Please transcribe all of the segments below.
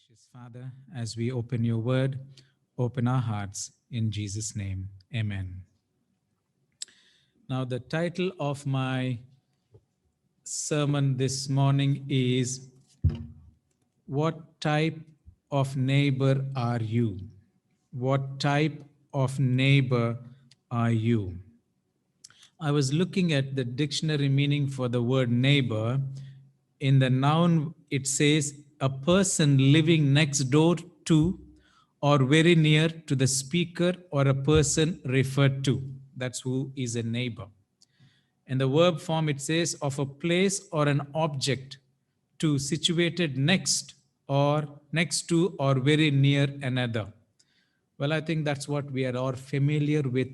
Gracious Father, as we open your word, open our hearts in Jesus' name. Amen. Now, the title of my sermon this morning is What Type of Neighbor Are You? What type of neighbor are you? I was looking at the dictionary meaning for the word neighbor. In the noun, it says a person living next door to or very near to the speaker or a person referred to. That's who is a neighbor. In the verb form, it says of a place or an object to situated next to or very near another. Well, I think that's what we are all familiar with,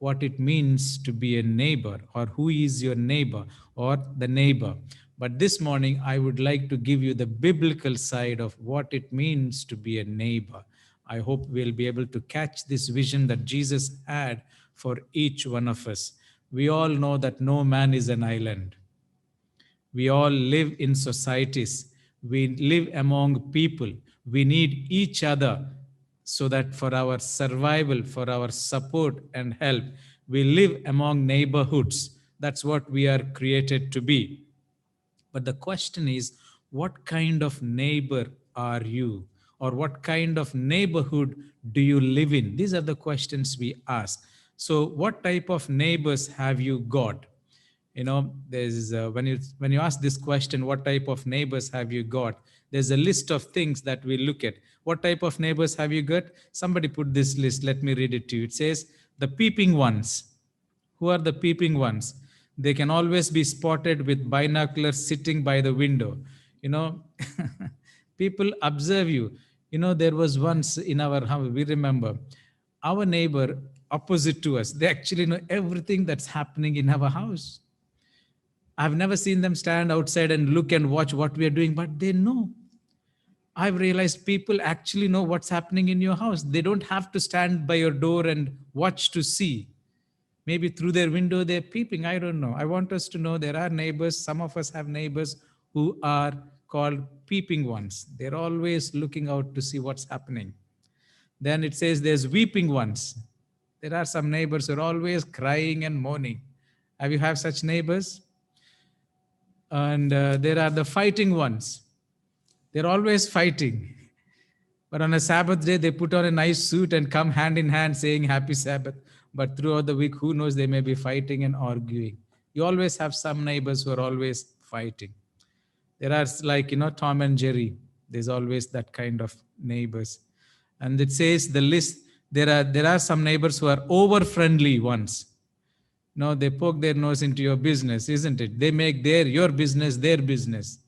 what it means to be a neighbor, or who is your neighbor or the neighbor. But this morning, I would like to give you the biblical side of what it means to be a neighbor. I hope we'll be able to catch this vision that Jesus had for each one of us. We all know that no man is an island. We all live in societies. We live among people. We need each other so that for our survival, for our support and help, we live among neighborhoods. That's what we are created to be. But the question is, what kind of neighbor are you? Or what kind of neighborhood do you live in? These are the questions we ask. So, what type of neighbors have you got? There's when you ask this question, what type of neighbors have you got, there's a list of things that we look at. What type of neighbors have you got? Somebody put this list, let me read it to you. It says the peeping ones. Who are the peeping ones? They can always be spotted with binoculars sitting by the window. you know People observe you. There was once in our house, we remember, our neighbor opposite to us, they actually know everything that's happening in our house. I've never seen them stand outside and look and watch what we are doing, but they know. I've realized people actually know what's happening in your house. They don't have to stand by your door and watch to see. Maybe through their window they're peeping. I don't know. I want us to know there are neighbors. Some of us have neighbors who are called peeping ones. They're always looking out to see what's happening. Then it says there's weeping ones. There are some neighbors who are always crying and mourning. Have you have such neighbors? And there are the fighting ones. They're always fighting. But on a Sabbath day, they put on a nice suit and come hand in hand saying Happy Sabbath. But throughout the week, who knows, they may be fighting and arguing. You always have some neighbors who are always fighting. There are Tom and Jerry. There's always that kind of neighbors. And it says the list, there are some neighbors who are over friendly ones. No, they poke their nose into your business, isn't it? They make your business their business.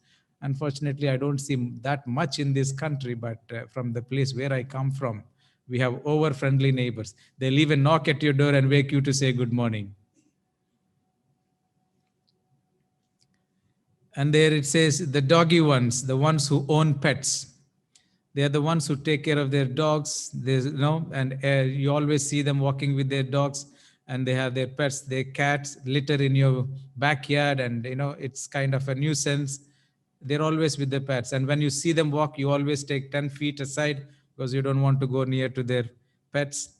Unfortunately, I don't see that much in this country, but from the place where I come from, we have over-friendly neighbors. They'll even knock at your door and wake you to say good morning. And there it says the doggy ones, the ones who own pets. They are the ones who take care of their dogs. And you always see them walking with their dogs, and they have their pets, their cats litter in your backyard, and it's kind of a nuisance. They're always with their pets, and when you see them walk, you always take 10 feet aside because you don't want to go near to their pets.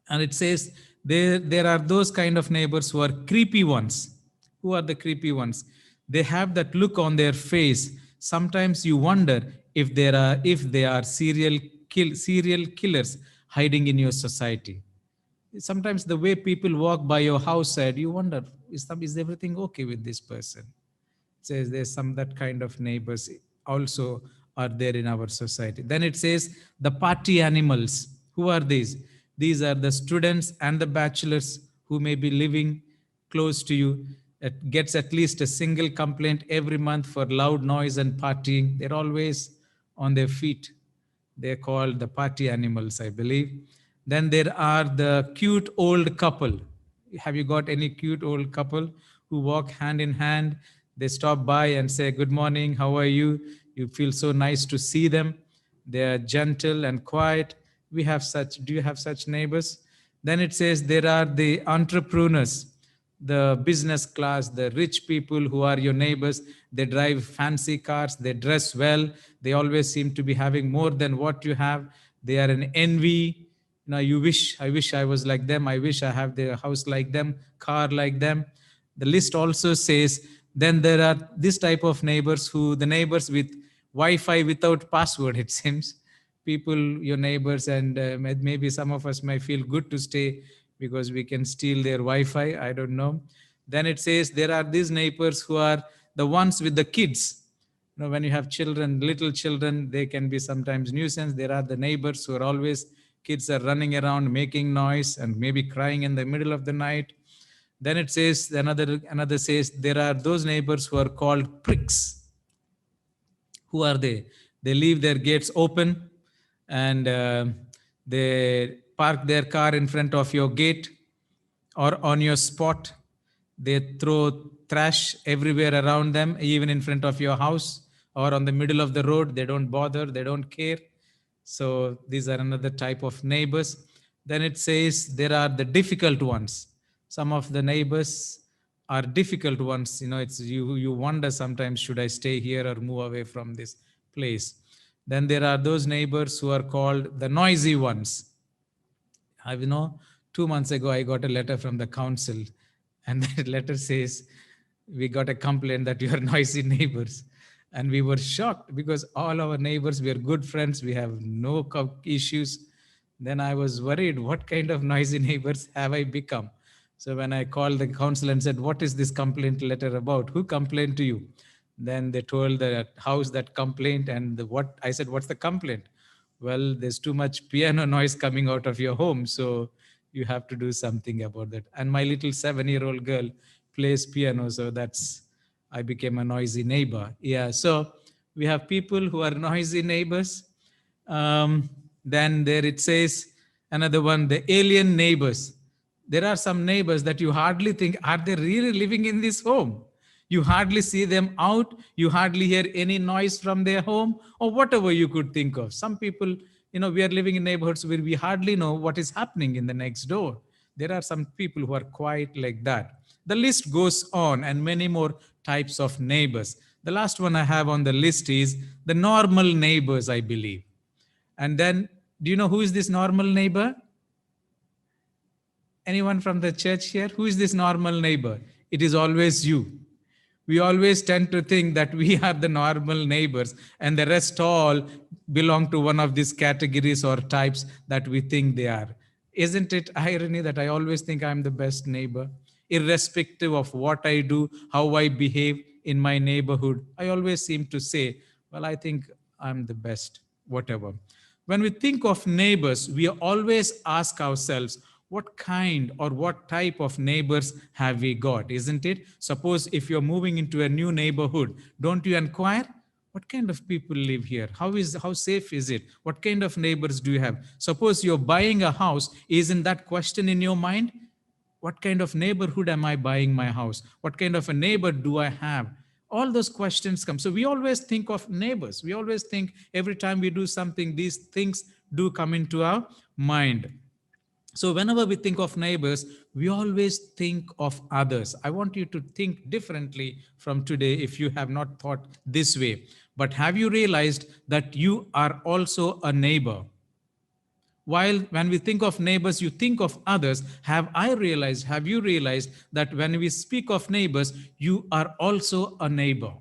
And it says there are those kind of neighbors who are creepy ones. Who are the creepy ones? They have that look on their face. Sometimes you wonder if they are serial killers hiding in your society. Sometimes the way people walk by your house side, you wonder, is everything okay with this person? It says there's some that kind of neighbors also are there in our society. Then it says the party animals. Who are these? These are the students and the bachelors who may be living close to you. It gets at least a single complaint every month for loud noise and partying. They're always on their feet. They're called the party animals, I believe. Then there are the cute old couple. Have you got any cute old couple who walk hand in hand? They stop by and say, good morning, how are you? You feel so nice to see them. They are gentle and quiet. Do you have such neighbors? Then it says there are the entrepreneurs, the business class, the rich people who are your neighbors. They drive fancy cars, they dress well, they always seem to be having more than what you have. They are an envy. Now you wish, I wish I was like them. I wish I have the house like them, car like them. The list also says, then there are this type of neighbors who, the neighbors with Wi-Fi without password, it seems. People, your neighbors, and maybe some of us may feel good to stay because we can steal their Wi-Fi. I don't know. Then it says there are these neighbors who are the ones with the kids. When you have children, little children, they can be sometimes nuisance. There are the neighbors who are always, kids are running around making noise and maybe crying in the middle of the night. Then it says, another says, there are those neighbors who are called pricks. Who are they? They leave their gates open, and they park their car in front of your gate or on your spot. They throw trash everywhere around them, even in front of your house or on the middle of the road. They don't bother, they don't care. So these are another type of neighbors. Then it says there are the difficult ones. Some of the neighbors are difficult ones. It's you wonder sometimes, should I stay here or move away from this place? Then there are those neighbors who are called the noisy ones. 2 months ago, I got a letter from the council, and that letter says, we got a complaint that you are noisy neighbors. And we were shocked because all our neighbors, we are good friends, we have no issues. Then I was worried, what kind of noisy neighbors have I become? So when I called the council and said, what is this complaint letter about? Who complained to you? Then they told the house that complaint, and what I said, what's the complaint? Well, there's too much piano noise coming out of your home, so you have to do something about that. And my little 7-year-old girl plays piano, so I became a noisy neighbor. Yeah, so we have people who are noisy neighbors. Then there it says, another one, the alien neighbors. There are some neighbors that you hardly think, are they really living in this home? You hardly see them out. You hardly hear any noise from their home or whatever you could think of. Some people, we are living in neighborhoods where we hardly know what is happening in the next door. There are some people who are quite like that. The list goes on, and many more types of neighbors. The last one I have on the list is the normal neighbors, I believe. And then, do you know who is this normal neighbor? Anyone from the church here? Who is this normal neighbor? It is always you. We always tend to think that we are the normal neighbors and the rest all belong to one of these categories or types that we think they are. Isn't it irony that I always think I'm the best neighbor? Irrespective of what I do, how I behave in my neighborhood, I always seem to say, well, I think I'm the best, whatever. When we think of neighbors, we always ask ourselves, what kind or what type of neighbors have we got, isn't it? Suppose if you're moving into a new neighborhood, don't you inquire, what kind of people live here? How safe is it? What kind of neighbors do you have? Suppose you're buying a house, isn't that question in your mind? What kind of neighborhood am I buying my house? What kind of a neighbor do I have? All those questions come. So we always think of neighbors. We always think every time we do something, these things do come into our mind. So whenever we think of neighbors, we always think of others. I want you to think differently from today if you have not thought this way. But have you realized that you are also a neighbor? While when we think of neighbors, you think of others. Have you realized that when we speak of neighbors, you are also a neighbor?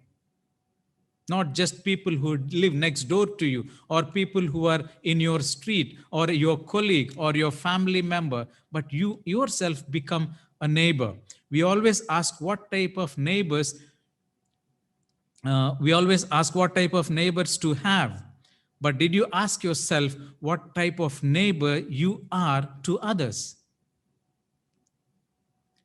Not just people who live next door to you or people who are in your street or your colleague or your family member, but you yourself become a neighbor. We always ask what type of neighbors to have. But did you ask yourself what type of neighbor you are to others?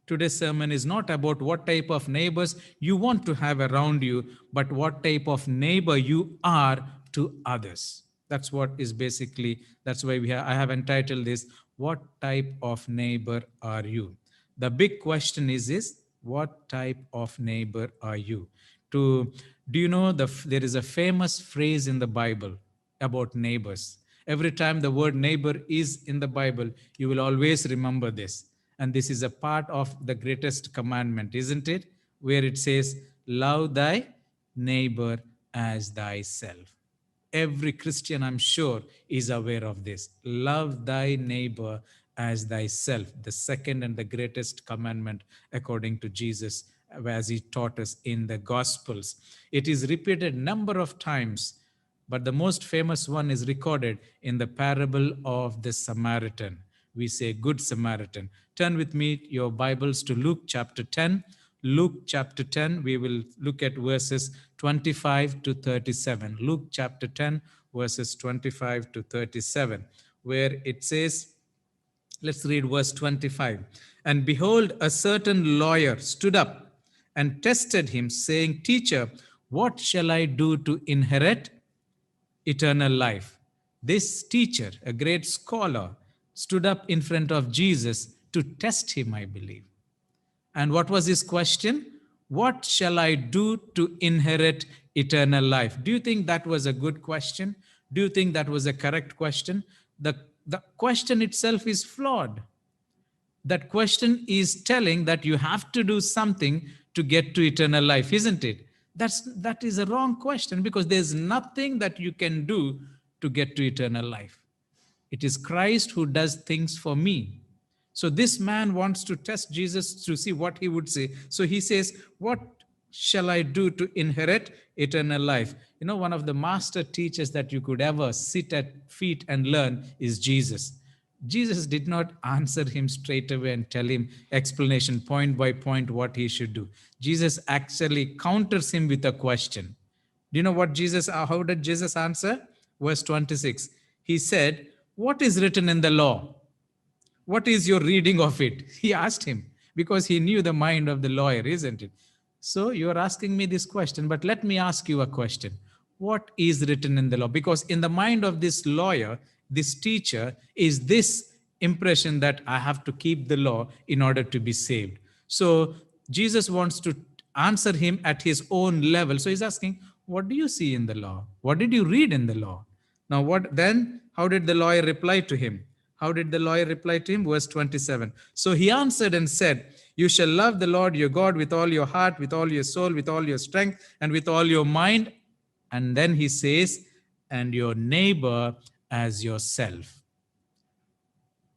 Today's sermon is not about what type of neighbors you want to have around you, but what type of neighbor you are to others. That's what is basically, that's why I have entitled this, what type of neighbor are you? The big question is what type of neighbor are you? Do you know there is a famous phrase in the Bible about neighbors? Every time the word neighbor is in the Bible, you will always remember this. And this is a part of the greatest commandment, isn't it? Where it says, love thy neighbor as thyself. Every Christian, I'm sure, is aware of this. Love thy neighbor as thyself, the second and the greatest commandment according to Jesus, as he taught us in the Gospels. It is repeated number of times, but the most famous one is recorded in the parable of the Samaritan. We say Good Samaritan. Turn with me your Bibles to Luke chapter 10. Luke chapter 10, we will look at verses 25 to 37. Luke chapter 10, verses 25 to 37, where it says, let's read verse 25. And behold, a certain lawyer stood up and tested him, saying, Teacher, what shall I do to inherit eternal life? This teacher, a great scholar, stood up in front of Jesus to test him, I believe. And what was his question? What shall I do to inherit eternal life? Do you think that was a good question? Do you think that was a correct question? The question itself is flawed. That question is telling that you have to do something to get to eternal life, isn't it? That is a wrong question, because there's nothing that you can do to get to eternal life. It is Christ who does things for me. So this man wants to test Jesus to see what he would say. So he says, what shall I do to inherit eternal life? You know, one of the master teachers that you could ever sit at feet and learn is Jesus. Jesus did not answer him straight away and tell him explanation point by point what he should do. Jesus actually counters him with a question. Do you know what how did Jesus answer? Verse 26. He said, what is written in the law? What is your reading of it? He asked him, because he knew the mind of the lawyer, isn't it? So you're asking me this question, but let me ask you a question. What is written in the law? Because in the mind of this lawyer, this teacher, is this impression that I have to keep the law in order to be saved. So Jesus wants to answer him at his own level. So he's asking, what do you see in the law? What did you read in the law? Now how did the lawyer reply to him? How did the lawyer reply to him? Verse 27. So he answered and said, you shall love the Lord your God with all your heart, with all your soul, with all your strength, and with all your mind. And then he says, and your neighbor as yourself.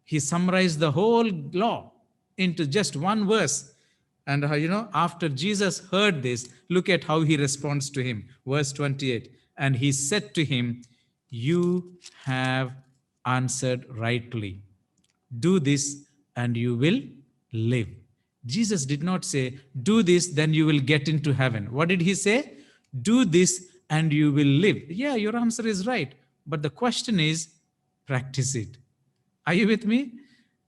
He summarized the whole law into just one verse. And after Jesus heard this, look at how he responds to him. Verse 28. And he said to him, you have answered rightly. Do this and you will live. Jesus did not say, do this, then you will get into heaven. What did he say? Do this and you will live. Yeah, your answer is right. But the question is, practice it. Are you with me?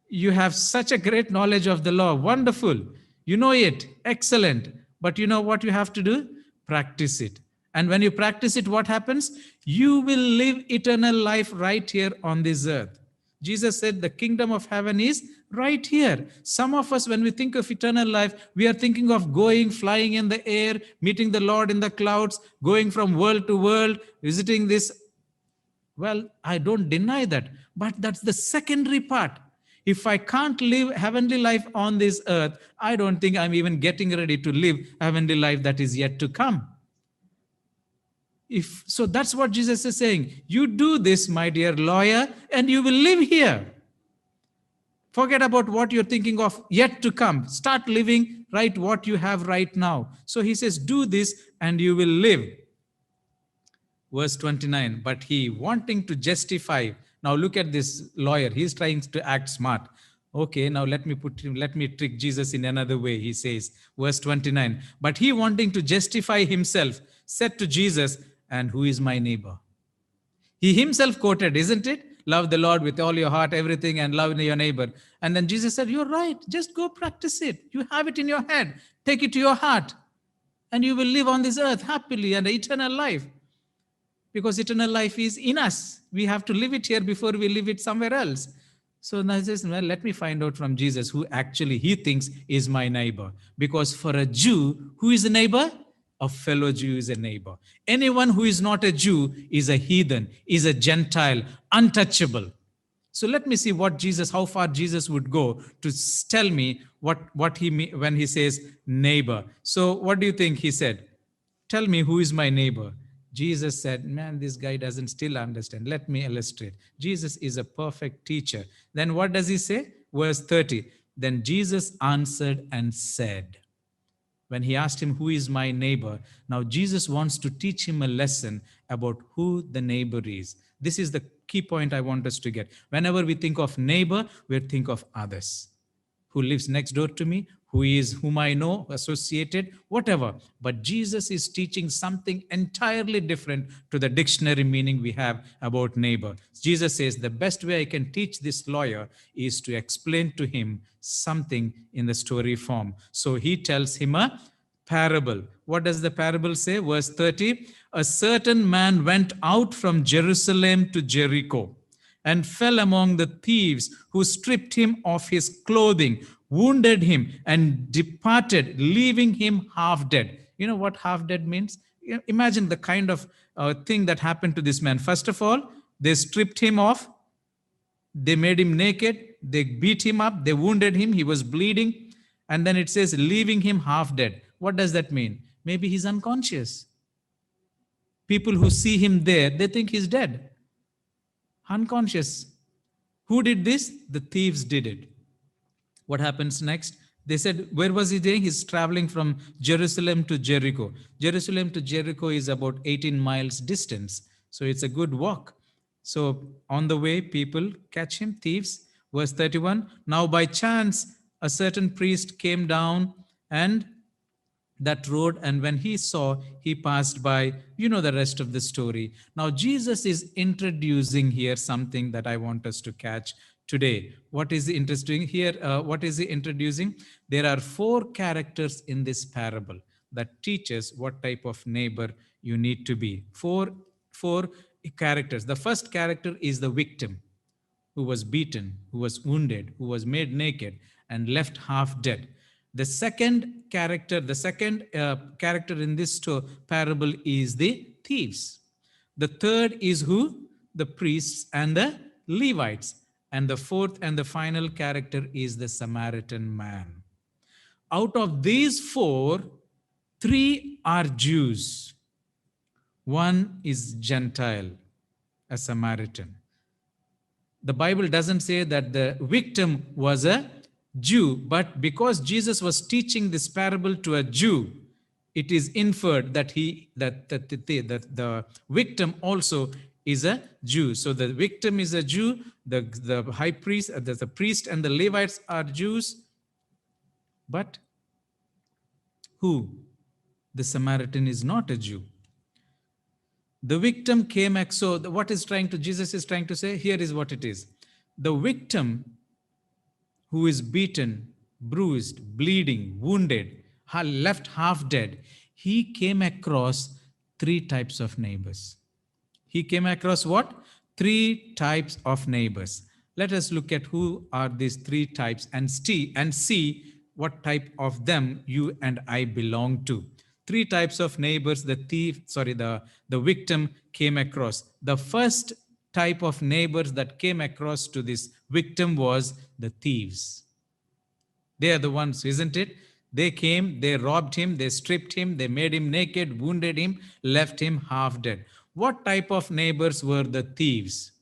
You have such a great knowledge of the law. Wonderful. You know it. Excellent. But you know what you have to do? Practice it. And when you practice it, what happens? You will live eternal life right here on this earth. Jesus said the kingdom of heaven is right here. Some of us, when we think of eternal life, we are thinking of going, flying in the air, meeting the Lord in the clouds, going from world to world, visiting this. Well, I don't deny that, but that's the secondary part. If I can't live heavenly life on this earth, I don't think I'm even getting ready to live heavenly life that is yet to come. So that's what Jesus is saying. You do this, my dear lawyer, and you will live here. Forget about what you're thinking of yet to come. Start living right what you have right now. So he says, do this and you will live. Verse 29, but he wanting to justify. Now look at this lawyer. He's trying to act smart. Okay, now let me trick Jesus in another way. He says, verse 29, but he wanting to justify himself said to Jesus, and who is my neighbor? He himself quoted, isn't it? Love the Lord with all your heart, everything, and love your neighbor. And then Jesus said, you're right. Just go practice it. You have it in your head. Take it to your heart. And you will live on this earth happily and eternal life. Because eternal life is in us. We have to live it here before we live it somewhere else. So now he says, well, let me find out from Jesus who actually he thinks is my neighbor. Because for a Jew, who is a neighbor? A fellow Jew is a neighbor. Anyone who is not a Jew is a heathen, is a Gentile, untouchable. So let me see how far Jesus would go to tell me what when he says neighbor. So what do you think he said? Tell me who is my neighbor. Jesus said, man, this guy doesn't still understand. Let me illustrate. Jesus is a perfect teacher. Then what does he say? Verse 30. Then Jesus answered and said, when he asked him, who is my neighbor? Now Jesus wants to teach him a lesson about who the neighbor is. This is the key point I want us to get. Whenever we think of neighbor, we think of others. Who lives next door to me, whom I know, associated, whatever. But Jesus is teaching something entirely different to the dictionary meaning we have about neighbor. Jesus says the best way I can teach this lawyer is to explain to him something in the story form. So he tells him a parable. What does the parable say? Verse 30, a certain man went out from Jerusalem to Jericho and fell among the thieves, who stripped him of his clothing, wounded him, and departed, leaving him half dead. You know what half dead means? Imagine the kind of thing that happened to this man. First of all, they stripped him off, they made him naked, they beat him up, they wounded him, he was bleeding, and then it says, leaving him half dead. What does that mean? Maybe he's unconscious. People who see him there, they think he's dead. Unconscious. Who did this? The thieves did it. What happens next? They said, where was he doing? He's traveling from Jerusalem to Jericho. Jerusalem to Jericho is about 18 miles distance. So it's a good walk. So on the way, people catch him, thieves. Verse 31, now by chance, a certain priest came down and that road, and when he saw, he passed by. You know the rest of the story. Now Jesus is introducing here something that I want us to catch today. What is he interesting here? What is he introducing? There are 4 characters in this parable that teaches what type of neighbor you need to be. Four characters. The first character is the victim, who was beaten, who was wounded, who was made naked and left half dead. The second character in this parable is the thieves. The third is who? The priests and the Levites. And the fourth and the final character is the Samaritan man. Out of these 4, 3 are Jews. 1 is Gentile, a Samaritan. The Bible doesn't say that the victim was a Jew, but because Jesus was teaching this parable to a Jew, it is inferred that the victim also is a Jew. So the victim is a Jew, the high priest, the priest and the Levites are Jews, but who? The Samaritan is not a Jew. The victim came, so what is Jesus is trying to say? Here is what it is. The victim who is beaten, bruised, bleeding, wounded, left half dead, he came across 3 types of neighbors. He came across what? 3 types of neighbors. Let us look at who are these 3 types and see what type of them you and I belong to. 3 types of neighbors the victim came across. The first type of neighbors that came across to this victim was the thieves. They are the ones, isn't it? They came, they robbed him, they stripped him, they made him naked, wounded him, left him half dead. What type of neighbors were the thieves?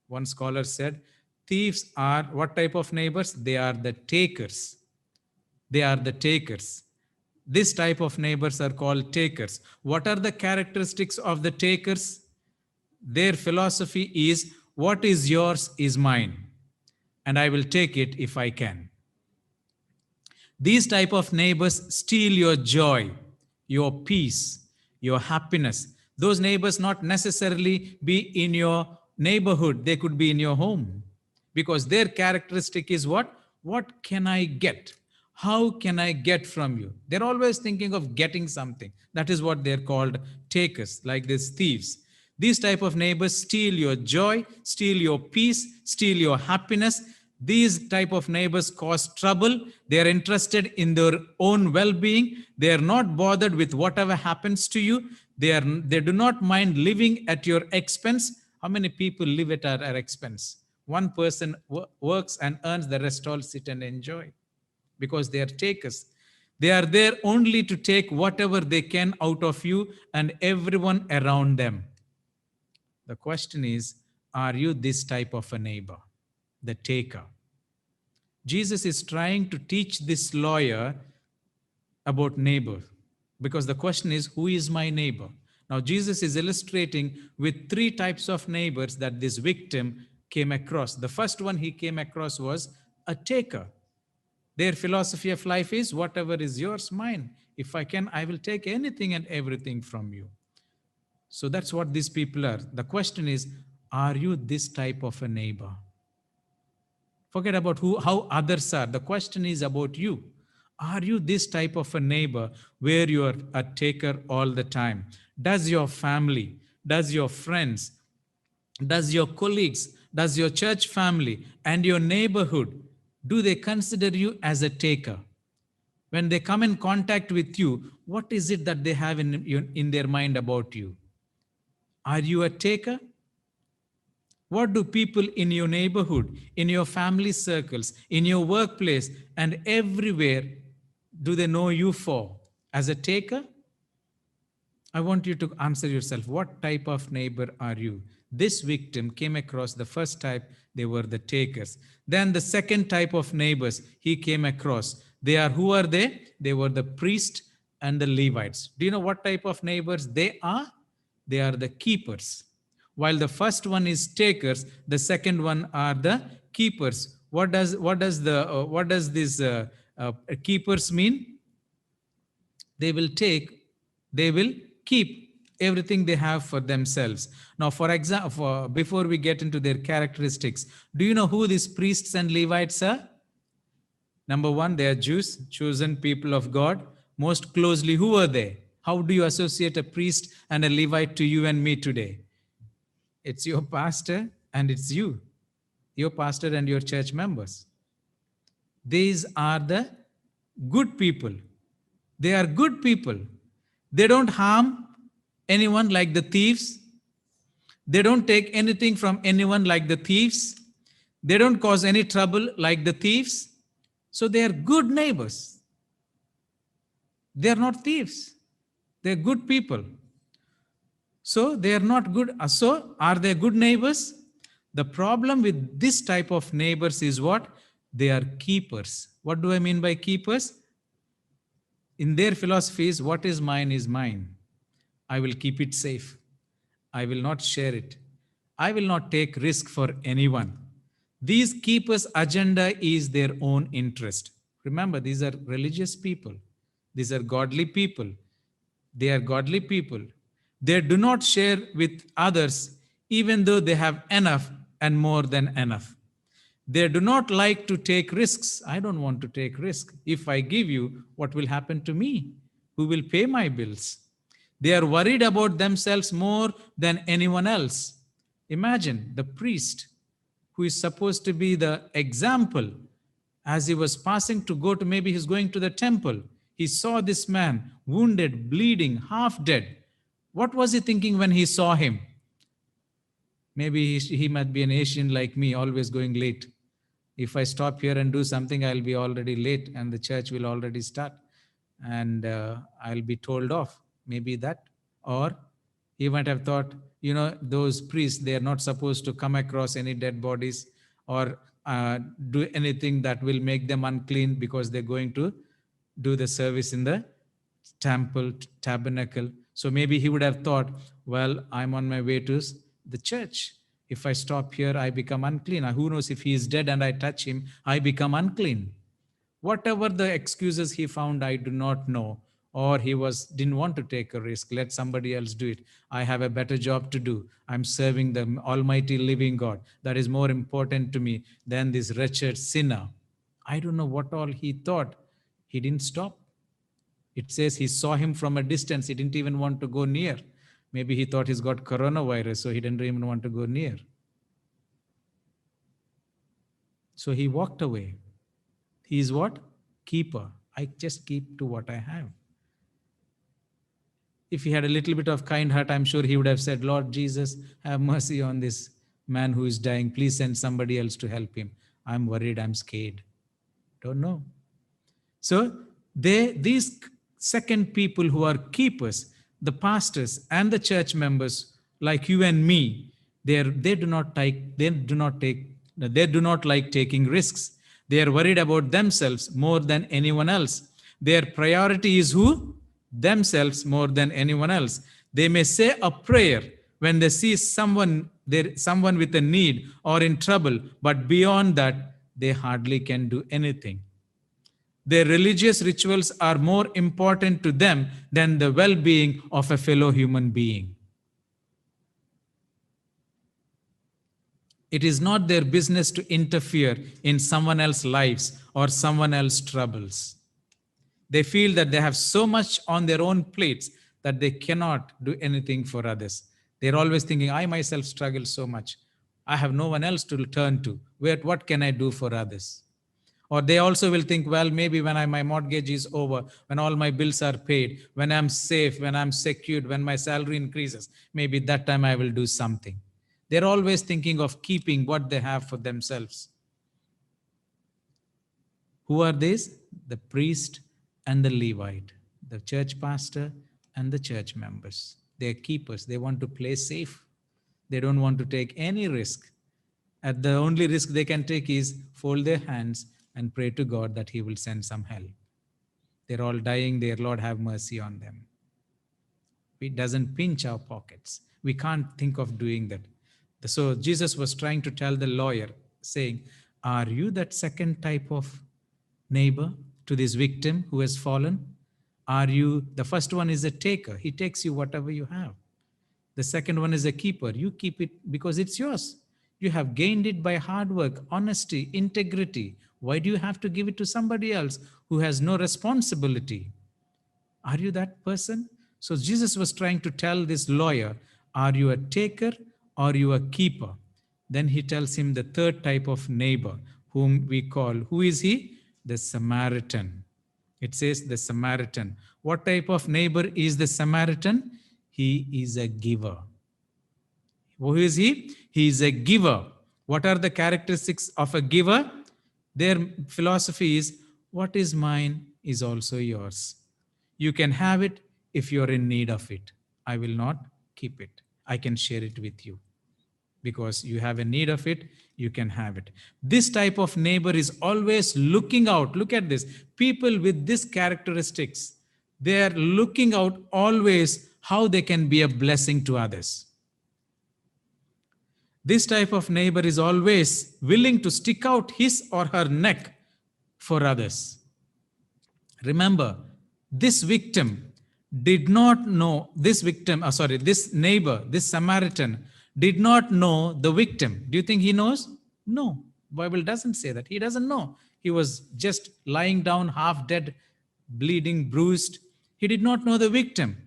One scholar said, thieves are what type of neighbors? They are the takers. They are the takers. This type of neighbors are called takers. What are the characteristics of the takers? Their philosophy is, what is yours is mine, and I will take it if I can. These type of neighbors steal your joy, your peace, your happiness. Those neighbors not necessarily be in your neighborhood. They could be in your home, because their characteristic is what? What can I get? How can I get from you? They're always thinking of getting something. That is what they're called, takers, like these thieves. These type of neighbors steal your joy, steal your peace, steal your happiness. These type of neighbors cause trouble. They are interested in their own well-being. They are not bothered with whatever happens to you. They do not mind living at your expense. How many people live at our expense? One person works and earns, the rest all sit and enjoy because they are takers. They are there only to take whatever they can out of you and everyone around them. The question is, are you this type of a neighbor, the taker? Jesus is trying to teach this lawyer about neighbor, because the question is, who is my neighbor? Now Jesus is illustrating with three types of neighbors that this victim came across. The first one he came across was a taker. Their philosophy of life is, whatever is yours, mine. If I can, I will take anything and everything from you. So that's what these people are. The question is, are you this type of a neighbor? Forget about how others are. The question is about you. Are you this type of a neighbor where you are a taker all the time? Does your family, does your friends, does your colleagues, does your church family and your neighborhood, do they consider you as a taker? When they come in contact with you, what is it that they have in their mind about you? Are you a taker? What do people in your neighborhood, in your family circles, in your workplace, and everywhere do they know you for? As a taker? I want you to answer yourself. What type of neighbor are you? This victim came across the first type, they were the takers. Then the second type of neighbors he came across. Who are they? They were the priest and the Levites. Do you know what type of neighbors they are? They are the keepers. While the first one is takers, the second one are the keepers. What does this keepers mean? They will take, they will keep everything they have for themselves. Now, for example, before we get into their characteristics, do you know who these priests and Levites are? Number one, they are Jews, chosen people of God. Most closely, who are they? How do you associate a priest and a Levite to you and me today? It's your pastor and it's you, your pastor and your church members. These are the good people. They are good people. They don't harm anyone like the thieves. They don't take anything from anyone like the thieves. They don't cause any trouble like the thieves. So they are good neighbors. They are not thieves. They are good people. So they are not good. So are they good neighbors? The problem with this type of neighbors is what? They are keepers. What do I mean by keepers? In their philosophy is, what is mine is mine. I will keep it safe. I will not share it. I will not take risk for anyone. These keepers' agenda is their own interest. Remember, these are religious people. These are godly people. They are godly people. They do not share with others even though they have enough and more than enough. They do not like to take risks. I don't want to take risk. If I give you, what will happen to me? Who will pay my bills? They are worried about themselves more than anyone else. Imagine the priest who is supposed to be the example. As he was passing to go to, maybe he's going to the temple, he saw this man wounded, bleeding, half dead. What was he thinking when he saw him? Maybe he might be an Asian like me, always going late. If I stop here and do something, I'll be already late and the church will already start and I'll be told off. Maybe that. Or he might have thought, those priests, they are not supposed to come across any dead bodies or do anything that will make them unclean because they're going to do the service in the temple, tabernacle. So maybe he would have thought, well, I'm on my way to the church. If I stop here, I become unclean. Who knows, if he is dead and I touch him, I become unclean. Whatever the excuses he found, I do not know. Or he didn't want to take a risk. Let somebody else do it. I have a better job to do. I'm serving the almighty living God. That is more important to me than this wretched sinner. I don't know what all he thought. He didn't stop. It says he saw him from a distance. He didn't even want to go near. Maybe he thought he's got coronavirus, so he didn't even want to go near. So he walked away. He is what? Keeper. I just keep to what I have. If he had a little bit of kind heart, I'm sure he would have said, Lord Jesus, have mercy on this man who is dying, please send somebody else to help him. I'm worried, I'm scared. Don't know. So these second people who are keepers, the pastors and the church members like you and me, they do not like taking risks. They are worried about themselves more than anyone else. Their priority is who? Themselves more than anyone else. They may say a prayer when they see someone with a need or in trouble, but beyond that, they hardly can do anything. Their religious rituals are more important to them than the well-being of a fellow human being. It is not their business to interfere in someone else's lives or someone else's troubles. They feel that they have so much on their own plates that they cannot do anything for others. They're always thinking, I myself struggle so much. I have no one else to turn to. What can I do for others? Or they also will think, well, maybe when my mortgage is over, when all my bills are paid, when I'm safe, when I'm secured, when my salary increases, maybe that time I will do something. They're always thinking of keeping what they have for themselves. Who are these? The priest and the Levite, the church pastor and the church members. They're keepers. They want to play safe. They don't want to take any risk. And the only risk they can take is fold their hands and pray to God that He will send some help. They're all dying. Dear Lord, have mercy on them. It doesn't pinch our pockets. We can't think of doing that. So Jesus was trying to tell the lawyer, saying, are you that second type of neighbor to this victim who has fallen? Are you, the first one is a taker. He takes you whatever you have. The second one is a keeper. You keep it because it's yours. You have gained it by hard work, honesty, integrity. Why do you have to give it to somebody else who has no responsibility? Are you that person? So Jesus was trying to tell this lawyer, are you a taker or are you a keeper? Then he tells him the third type of neighbor whom we call, who is he? The Samaritan. It says the Samaritan. What type of neighbor is the Samaritan? He is a giver. Who is he? He is a giver. What are the characteristics of a giver? Their philosophy is, what is mine is also yours. You can have it if you're in need of it. I will not keep it. I can share it with you. Because you have a need of it, you can have it. This type of neighbor is always looking out. Look at this. People with these characteristics, they are looking out always how they can be a blessing to others. This type of neighbor is always willing to stick out his or her neck for others. Remember, this victim did not know, this neighbor, this Samaritan, did not know the victim. Do you think he knows? No. Bible doesn't say that. He doesn't know. He was just lying down, half dead, bleeding, bruised. He did not know the victim.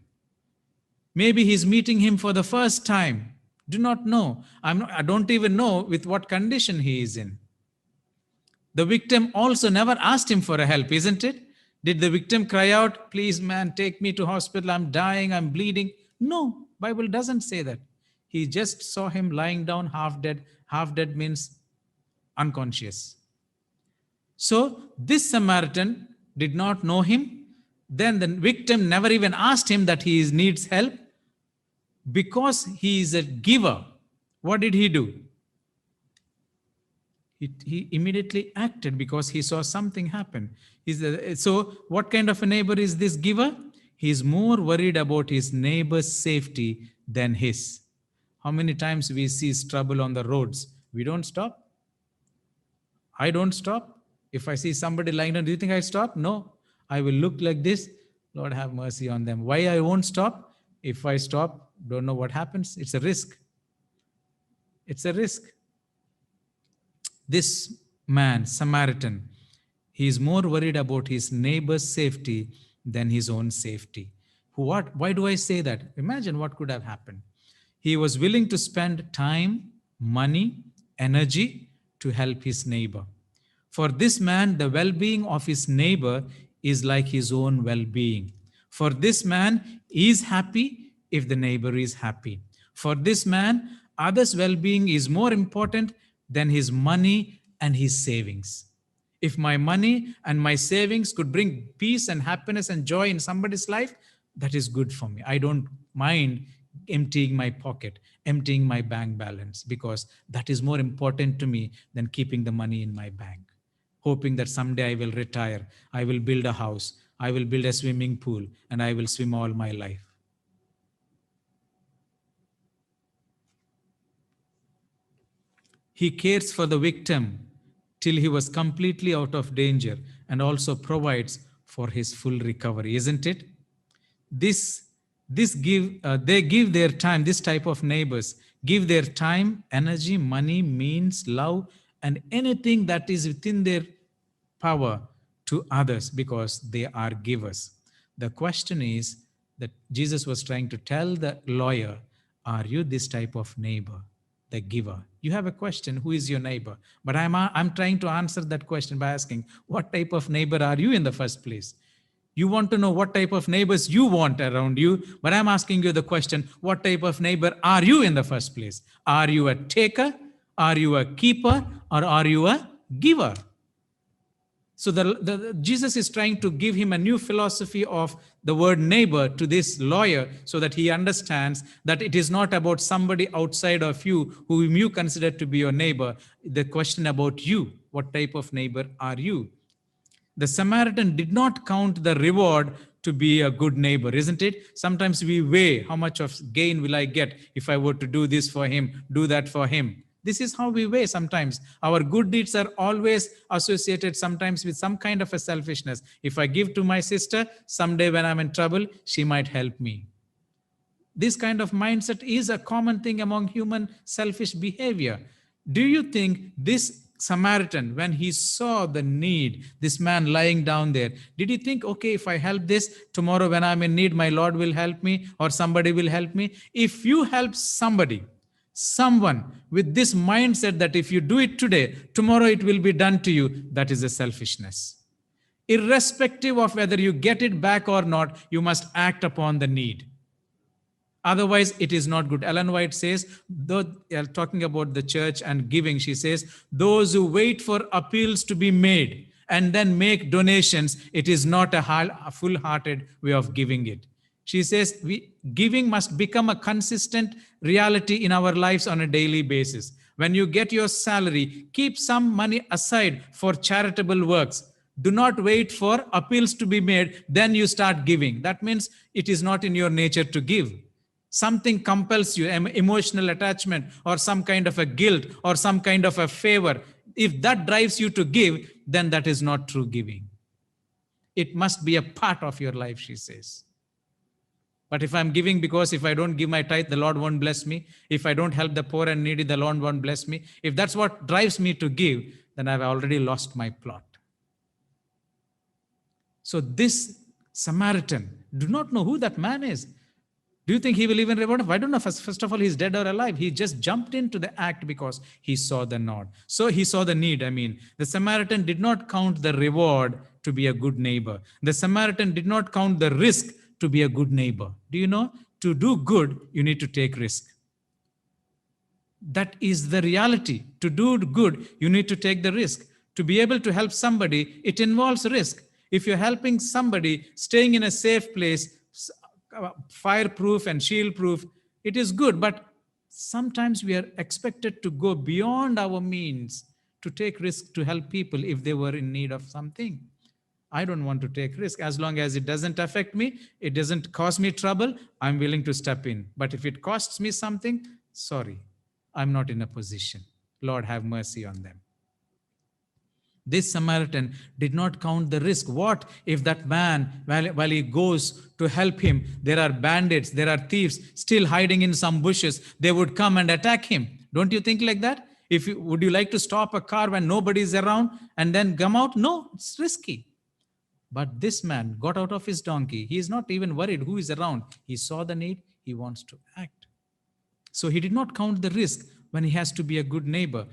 Maybe he's meeting him for the first time. Do not know. I don't even know with what condition he is in. The victim also never asked him for a help, isn't it? Did the victim cry out, please man, take me to hospital, I'm dying, I'm bleeding? No, Bible doesn't say that. He just saw him lying down half dead. Half dead means unconscious. So this Samaritan did not know him. Then the victim never even asked him that he needs help. Because he is a giver, what did he do? He immediately acted because he saw something happen. So what kind of a neighbor is this giver? He is more worried about his neighbor's safety than his. How many times we see trouble on the roads? We don't stop. I don't stop. If I see somebody lying down, do you think I stop? No. I will look like this. Lord, have mercy on them. Why I won't stop? If I stop, don't know what happens. It's a risk. It's a risk. This man, Samaritan, he is more worried about his neighbor's safety than his own safety. Why do I say that? Imagine what could have happened. He was willing to spend time, money, energy to help his neighbor. For this man, the well-being of his neighbor is like his own well-being. For this man, he is happy if the neighbor is happy. For this man, others' well-being is more important than his money and his savings. If my money and my savings could bring peace and happiness and joy in somebody's life, that is good for me. I don't mind emptying my pocket, emptying my bank balance, because that is more important to me than keeping the money in my bank, hoping that someday I will retire, I will build a house, I will build a swimming pool, and I will swim all my life. He cares for the victim till he was completely out of danger and also provides for his full recovery, isn't it? This, they give their time, this type of neighbors give their time, energy, money, means, love, and anything that is within their power to others because they are givers. The question is that Jesus was trying to tell the lawyer, are you this type of neighbor, the giver? You have a question, who is your neighbor? But I'm trying to answer that question by asking, what type of neighbor are you in the first place? You want to know what type of neighbors you want around you, but I'm asking you the question, what type of neighbor are you in the first place? Are you a taker? Are you a keeper? Or are you a giver? So Jesus is trying to give him a new philosophy of the word neighbor to this lawyer so that he understands that it is not about somebody outside of you whom you consider to be your neighbor. The question about you, what type of neighbor are you? The Samaritan did not count the reward to be a good neighbor, isn't it? Sometimes we weigh how much of gain will I get if I were to do this for him, do that for him. This is how we weigh sometimes. Our good deeds are always associated sometimes with some kind of a selfishness. If I give to my sister, someday when I'm in trouble, she might help me. This kind of mindset is a common thing among human selfish behavior. Do you think this Samaritan, when he saw the need, this man lying down there, did he think, okay, if I help this, tomorrow when I'm in need, my Lord will help me or somebody will help me? If you help someone with this mindset that if you do it today, tomorrow it will be done to you, that is a selfishness. Irrespective of whether you get it back or not, you must act upon the need. Otherwise, it is not good. Ellen White says, though talking about the church and giving, she says, those who wait for appeals to be made and then make donations, it is not a full-hearted way of giving it. She says, giving must become a consistent reality in our lives on a daily basis. When you get your salary, keep some money aside for charitable works. Do not wait for appeals to be made, then you start giving. That means it is not in your nature to give. Something compels you, emotional attachment or some kind of a guilt or some kind of a favor. If that drives you to give, then that is not true giving. It must be a part of your life, she says. But if I'm giving because if I don't give my tithe, the Lord won't bless me. If I don't help the poor and needy, the Lord won't bless me. If that's what drives me to give, then I've already lost my plot. So this Samaritan, do not know who that man is. Do you think he will even reward him? I don't know. First of all, he's dead or alive. He just jumped into the act because he saw the nod. So he saw the need. The Samaritan did not count the reward to be a good neighbor. The Samaritan did not count the risk to be a good neighbor. Do you know? To do good, you need to take risk. That is the reality. To do good, you need to take the risk. To be able to help somebody, it involves risk. If you're helping somebody staying in a safe place, fireproof and shield proof, it is good, but sometimes we are expected to go beyond our means to take risk to help people if they were in need of something. I don't want to take risk. As long as it doesn't affect me, it doesn't cause me trouble, I'm willing to step in. But if it costs me something, sorry, I'm not in a position. Lord, have mercy on them. This Samaritan did not count the risk. What if that man, while he goes to help him, there are bandits, there are thieves still hiding in some bushes, they would come and attack him. Don't you think like that? Would you like to stop a car when nobody is around and then come out? No, it's risky. But this man got out of his donkey. He is not even worried who is around. He saw the need. He wants to act. So he did not count the risk when he has to be a good neighbor.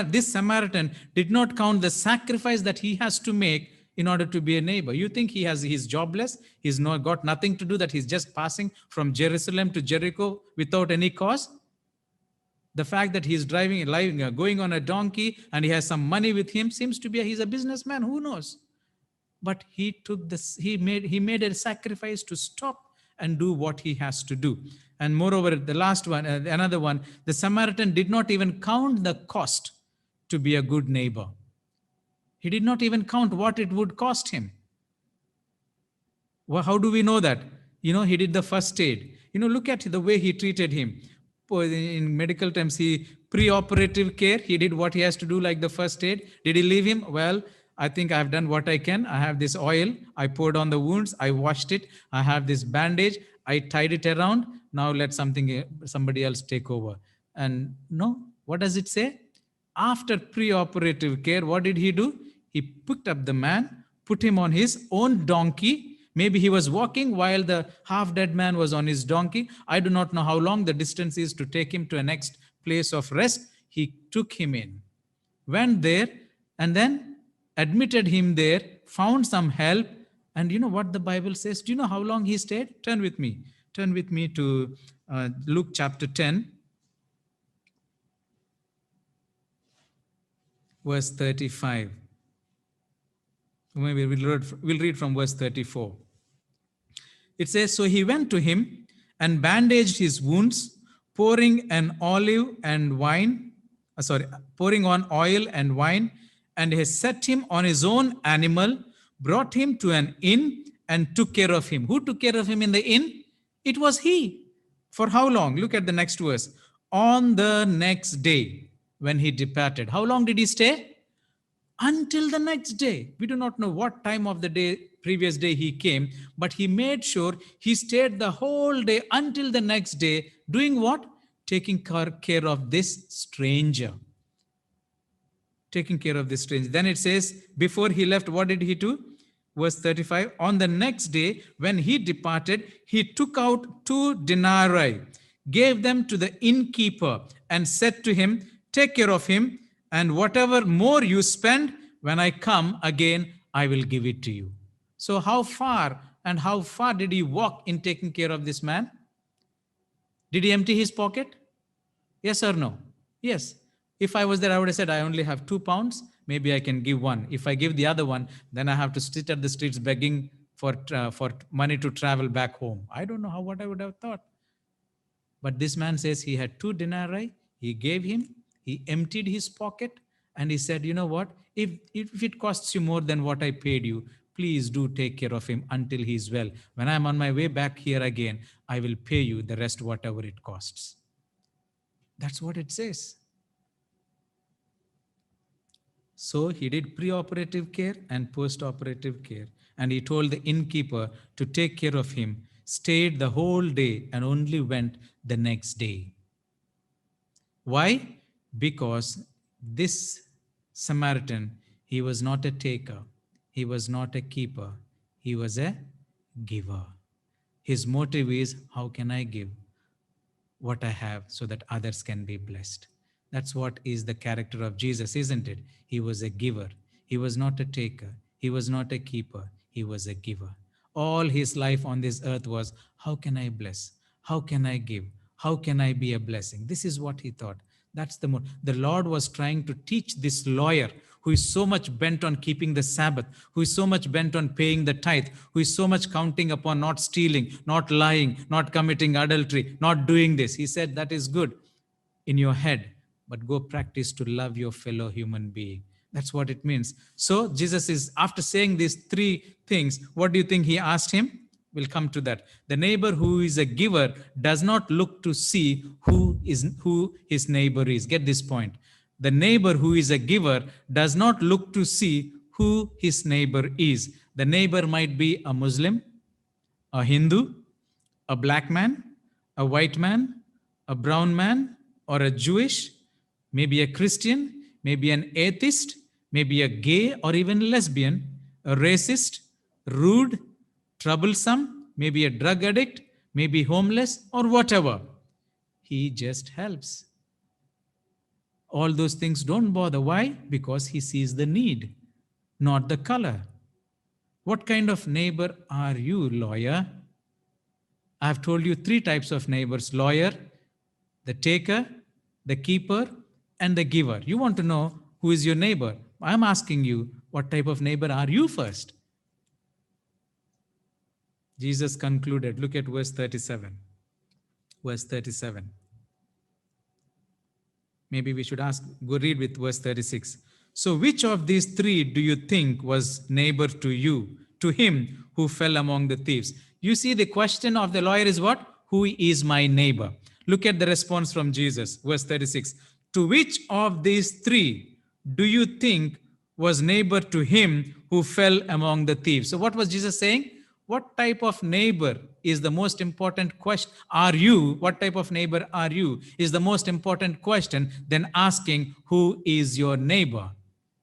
This Samaritan did not count the sacrifice that he has to make in order to be a neighbor. You think he's jobless? He's got nothing to do, that he's just passing from Jerusalem to Jericho without any cause? The fact that he's going on a donkey and he has some money with him seems to be he's a businessman. Who knows? But he took this. He made a sacrifice to stop and do what he has to do. And moreover, the last one, another one, the Samaritan did not even count the cost to be a good neighbor. He did not even count what it would cost him. Well, how do we know that? He did the first aid. Look at the way he treated him. In medical terms, pre-operative care, he did what he has to do, like the first aid. Did he leave him? Well, I think I've done what I can. I have this oil. I poured on the wounds. I washed it. I have this bandage. I tied it around. Now let somebody else take over. And no, what does it say? After pre-operative care, what did he do? He picked up the man, put him on his own donkey. Maybe he was walking while the half-dead man was on his donkey. I do not know how long the distance is to take him to a next place of rest. He took him in, went there, and then admitted him there, found some help. And you know what the Bible says? Do you know how long he stayed? Turn with me. Turn with me to Luke chapter 10, verse 35. Maybe we'll read from verse 34. It says, so he went to him and bandaged his wounds, pouring on oil and wine, and he set him on his own animal, brought him to an inn, and took care of him. Who took care of him in the inn? It was he. For how long? Look at the next verse. On the next day, when he departed. How long did he stay? Until the next day. We do not know what time of the previous day he came, but he made sure he stayed the whole day until the next day. Doing what? Taking care of this stranger. Taking care of this stranger. Then it says, before he left, what did he do? Verse 35, on the next day, when he departed, he took out 2 denarii, gave them to the innkeeper, and said to him, take care of him, and whatever more you spend, when I come again, I will give it to you. So how far did he walk in taking care of this man? Did he empty his pocket? Yes or no? Yes. If I was there, I would have said, I only have 2 pounds. Maybe I can give 1. If I give the other one, then I have to sit at the streets begging for money to travel back home. I don't know what I would have thought. But this man says he had 2 denarii. He gave him. He emptied his pocket. And he said, you know what? If it costs you more than what I paid you, please do take care of him until he is well. When I'm on my way back here again, I will pay you the rest, whatever it costs. That's what it says. So he did pre-operative care and post-operative care. And he told the innkeeper to take care of him, stayed the whole day and only went the next day. Why? Because this Samaritan, he was not a taker. He was not a keeper. He was a giver. His motive is, how can I give what I have so that others can be blessed? That's what is the character of Jesus, isn't it? He was a giver. He was not a taker. He was not a keeper. He was a giver. All his life on this earth was, how can I bless? How can I give? How can I be a blessing? This is what he thought. That's the Lord was trying to teach this lawyer who is so much bent on keeping the Sabbath, who is so much bent on paying the tithe, who is so much counting upon not stealing, not lying, not committing adultery, not doing this. He said, that is good in your head, but go practice to love your fellow human being. That's what it means. So Jesus is, after saying these 3 things, what do you think he asked him? We'll come to that. The neighbor who is a giver does not look to see who his neighbor is. Get this point. The neighbor who is a giver does not look to see who his neighbor is. The neighbor might be a Muslim, a Hindu, a black man, a white man, a brown man, or a Jewish, maybe a Christian, maybe an atheist, maybe a gay or even lesbian, a racist, rude, troublesome, maybe a drug addict, maybe homeless, or whatever. He just helps. All those things don't bother. Why? Because he sees the need, not the color. What kind of neighbor are you, lawyer? I've told you 3 types of neighbors: lawyer, the taker, the keeper, and the giver. You want to know who is your neighbor. I'm asking you, what type of neighbor are you first? Jesus concluded. Look at verse 37. Verse 37. Maybe we should go read with verse 36. So which of these three do you think was neighbor to you, to him who fell among the thieves? You see, the question of the lawyer is what? Who is my neighbor? Look at the response from Jesus, verse 36. To which of these three do you think was neighbor to him who fell among the thieves? So what was Jesus saying? What type of neighbor is the most important question? Are you, what type of neighbor are you, is the most important question than asking who is your neighbor.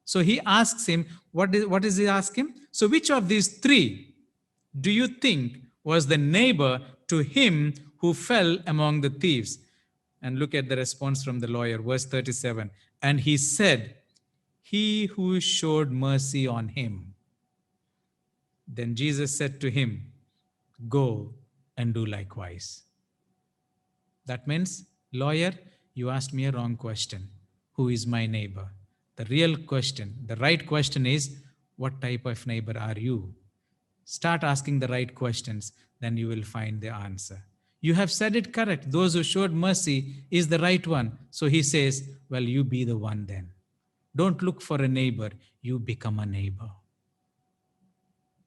So he asks him, what is he asking? So which of these three do you think was the neighbor to him who fell among the thieves? And look at the response from the lawyer, verse 37. And he said, he who showed mercy on him. Then Jesus said to him, go and do likewise. That means, lawyer, you asked me a wrong question. Who is my neighbor? The real question, the right question is, what type of neighbor are you? Start asking the right questions, then you will find the answer. You have said it correct. Those who showed mercy is the right one. So he says, well, you be the one then. Don't look for a neighbor. You become a neighbor.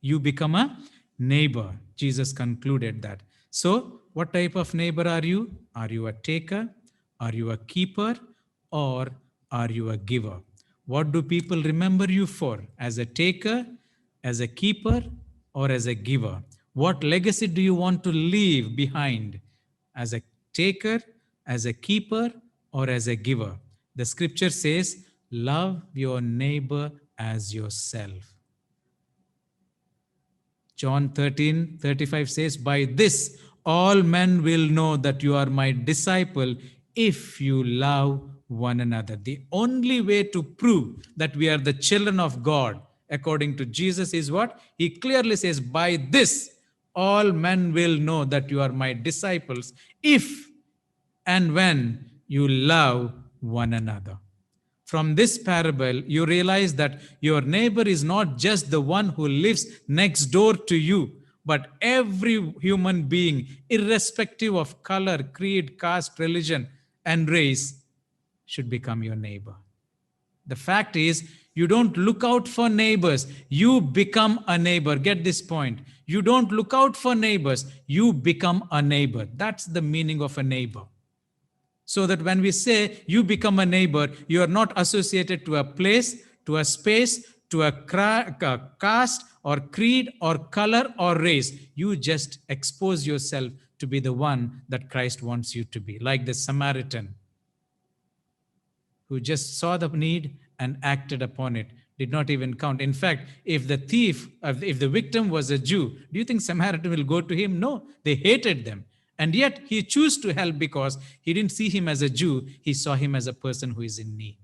You become a neighbor. Jesus concluded that. So, what type of neighbor are you? Are you a taker? Are you a keeper? Or are you a giver? What do people remember you for? As a taker, as a keeper, or as a giver? What legacy do you want to leave behind? As a taker, as a keeper, or as a giver? The scripture says, love your neighbor as yourself. John 13:35 says, by this all men will know that you are my disciple if you love one another. The only way to prove that we are the children of God, according to Jesus, is what? He clearly says, by this all men will know that you are my disciples if and when you love one another. From this parable, you realize that your neighbor is not just the one who lives next door to you, but every human being, irrespective of color, creed, caste, religion, and race, should become your neighbor. The fact is, you don't look out for neighbors, you become a neighbor. Get this point. You don't look out for neighbors, you become a neighbor. That's the meaning of a neighbor. So that when we say you become a neighbor, you are not associated to a place, to a space, to a caste or creed or color or race. You just expose yourself to be the one that Christ wants you to be. Like the Samaritan who just saw the need and acted upon it, did not even count. In fact, if the victim was a Jew, do you think Samaritan will go to him? No, they hated them. And yet he chose to help because he didn't see him as a Jew. He saw him as a person who is in need.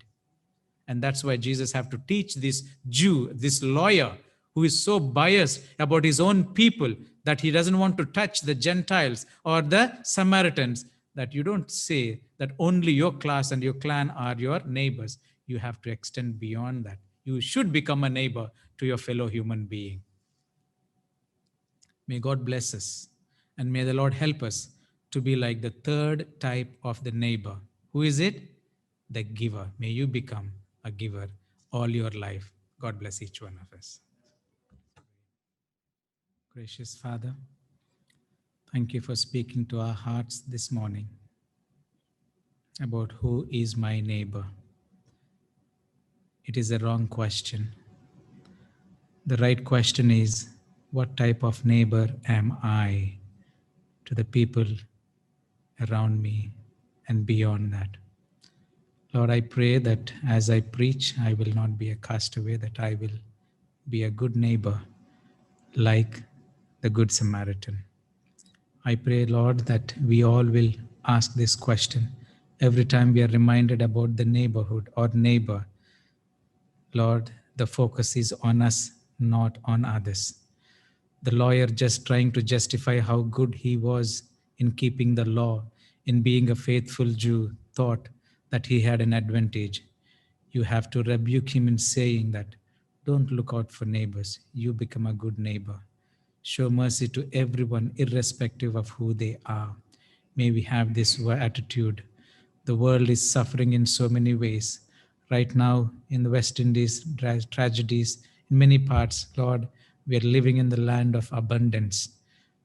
And that's why Jesus had to teach this Jew, this lawyer, who is so biased about his own people that he doesn't want to touch the Gentiles or the Samaritans, that you don't say that only your class and your clan are your neighbors. You have to extend beyond that. You should become a neighbor to your fellow human being. May God bless us. And may the Lord help us to be like the third type of the neighbor. Who is it? The giver. May you become a giver all your life. God bless each one of us. Gracious Father, thank you for speaking to our hearts this morning about who is my neighbor. It is a wrong question. The right question is, what type of neighbor am I to the people around me and beyond that? Lord, I pray that as I preach, I will not be a castaway, that I will be a good neighbor like the Good Samaritan. I pray, Lord, that we all will ask this question every time we are reminded about the neighborhood or neighbor. Lord, the focus is on us, not on others. The lawyer, just trying to justify how good he was in keeping the law, in being a faithful Jew, thought that he had an advantage. You have to rebuke him in saying that, don't look out for neighbors. You become a good neighbor. Show mercy to everyone, irrespective of who they are. May we have this attitude. The world is suffering in so many ways. Right now, in the West Indies, tragedies in many parts, Lord, we are living in the land of abundance.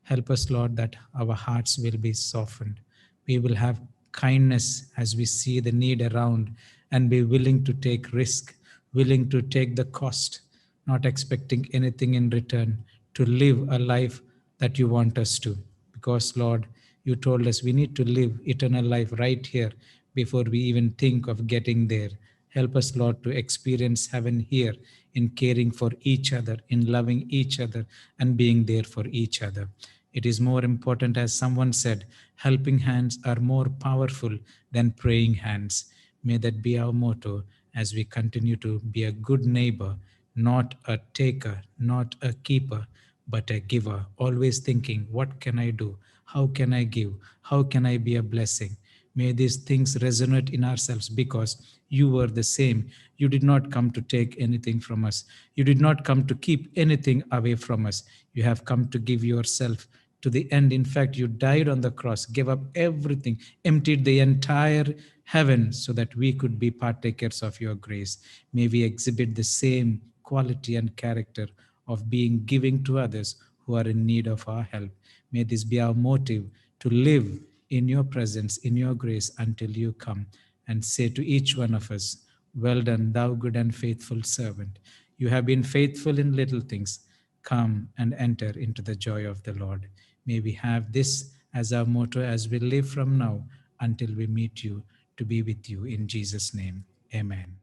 Help us, Lord, that our hearts will be softened. We will have kindness as we see the need around and be willing to take risk, willing to take the cost, not expecting anything in return, to live a life that you want us to. Because, Lord, you told us we need to live eternal life right here before we even think of getting there. Help us, Lord, to experience heaven here in caring for each other, in loving each other, and being there for each other. It is more important, as someone said, helping hands are more powerful than praying hands. May that be our motto as we continue to be a good neighbor, not a taker, not a keeper, but a giver. Always thinking, what can I do? How can I give? How can I be a blessing? May these things resonate in ourselves because you were the same. You did not come to take anything from us. You did not come to keep anything away from us. You have come to give yourself to the end. In fact, you died on the cross, gave up everything, emptied the entire heaven so that we could be partakers of your grace. May we exhibit the same quality and character of being giving to others who are in need of our help. May this be our motive to live in your presence, in your grace until you come and say to each one of us, well done, thou good and faithful servant. You have been faithful in little things. Come and enter into the joy of the Lord. May we have this as our motto as we live from now until we meet you to be with you in Jesus' name. Amen.